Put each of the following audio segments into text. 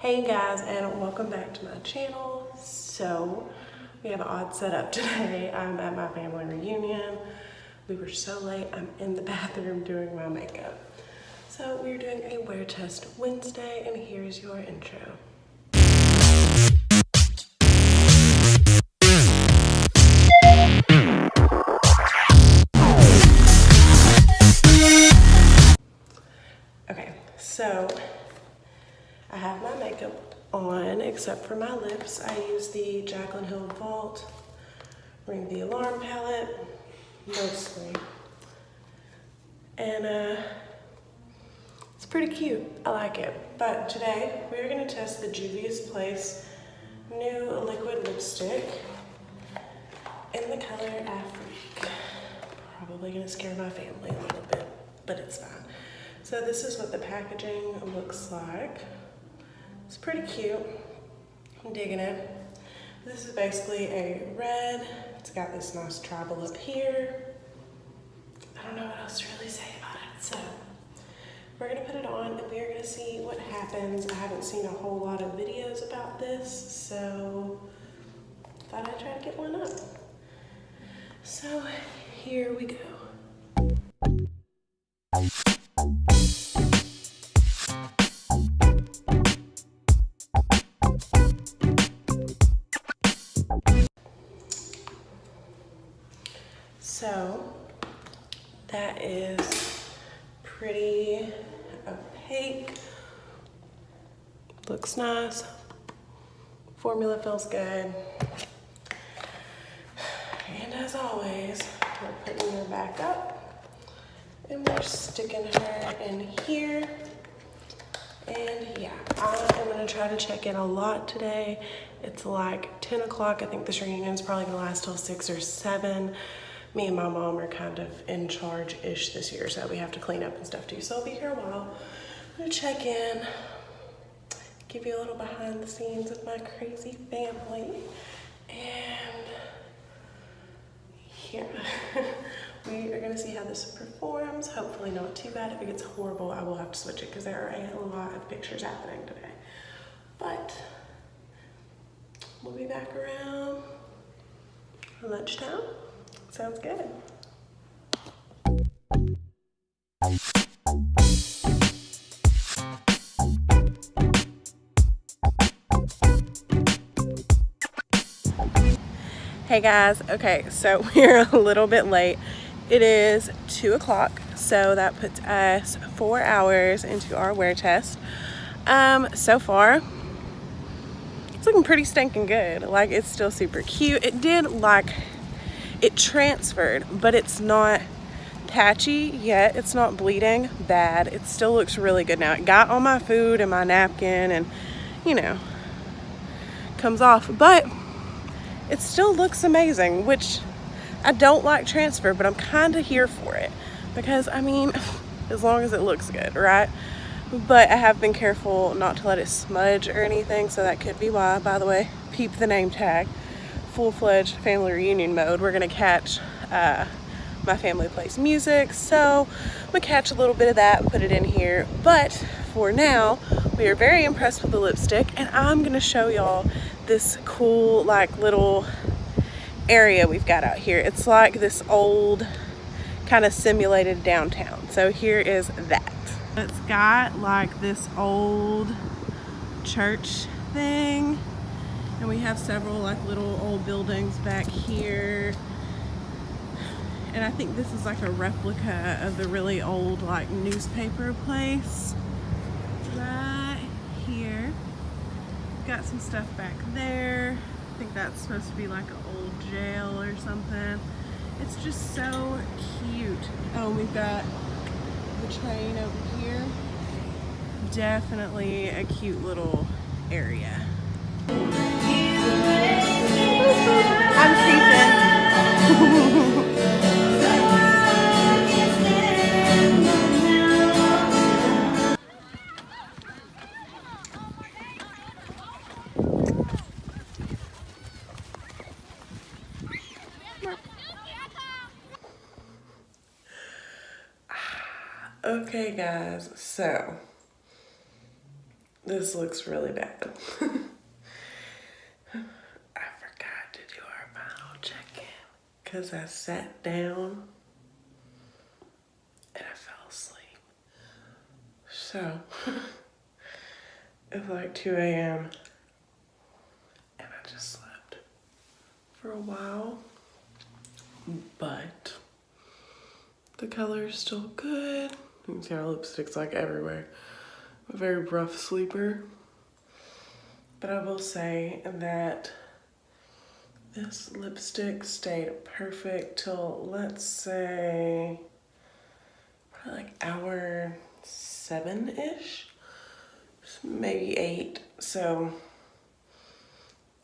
Hey guys, and welcome back to my channel. So we have an odd setup today. I'm at my family reunion. We were so late, I'm in the bathroom doing my makeup. So we're doing a wear test Wednesday, and here's your intro. Okay, so I have my makeup on except for my lips. I use the Jaclyn Hill Vault Ring the Alarm palette mostly, and it's pretty cute. I like it. But today we're going to test the Juvia's Place new liquid lipstick in the color Afrique. Probably going to scare my family a little bit, but it's fine. So this is what the packaging looks like. It's pretty cute. I'm digging it. This is basically a red. It's got this nice tribal up here. I don't know what else to really say about it. So we're gonna put it on and we are gonna see what happens. I haven't seen a whole lot of videos about this, so thought I'd try to get one up. So here we go. So that is pretty opaque. Looks nice. Formula feels good. And as always, we're putting her back up and we're sticking her in here. And yeah, I am gonna try to check in a lot today. It's like 10 o'clock. I think this reunion is probably gonna last till 6 or 7. Me and my mom are kind of in charge-ish this year, so we have to clean up and stuff too. So I'll be here a while. I'm gonna check in, give you a little behind the scenes of my crazy family. And yeah, we are gonna see how this performs. Hopefully not too bad. If it gets horrible, I will have to switch it because there are a lot of pictures happening today. But we'll be back around lunchtime. Sounds good. Hey guys, okay, so we're a little bit late. It is 2 o'clock, so that puts us 4 hours into our wear test. So far, it's looking pretty stinking good. Like, it's still super cute. It transferred, but it's not patchy yet. It's not bleeding bad. It still looks really good now. It got on my food and my napkin and, you know, comes off, but it still looks amazing, which I don't like transfer, but I'm kind of here for it because, I mean, as long as it looks good, right? But I have been careful not to let it smudge or anything, so that could be why. By the way, peep the name tag. Full-fledged family reunion mode. We're gonna catch my family plays music, so I'm gonna catch a little bit of that and put it in here. But for now, we are very impressed with the lipstick, and I'm gonna show y'all this cool like little area we've got out here. It's like this old kind of simulated downtown. So here is that. It's got like this old church thing, and we have several like little old buildings back here. And I think this is like a replica of the really old like newspaper place right here. Got some stuff back there. I think that's supposed to be like an old jail or something. It's just so cute. Oh, we've got the train over here. Definitely a cute little area. I'm creeping. Okay guys, so This looks really bad. I forgot to do our final check-in because I sat down and I fell asleep. So, it's like 2 a.m. and I just slept for a while. But the color is still good. You can see our lipstick's like everywhere. I'm a very rough sleeper. But I will say that this lipstick stayed perfect till, let's say, probably like hour 7-ish, maybe 8. So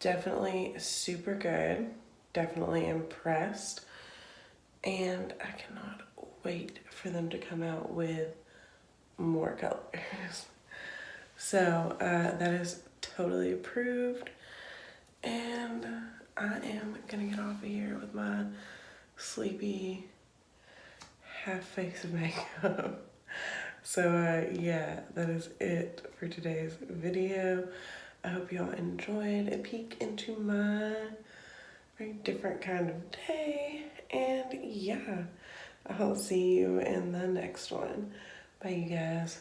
definitely super good. Definitely impressed. And I cannot wait for them to come out with more colors. So that is totally approved. And I am gonna get off of here with my sleepy half face of makeup. So yeah, that is it for today's video. I hope y'all enjoyed a peek into my very different kind of day. And yeah, I'll see you in the next one. Bye, you guys.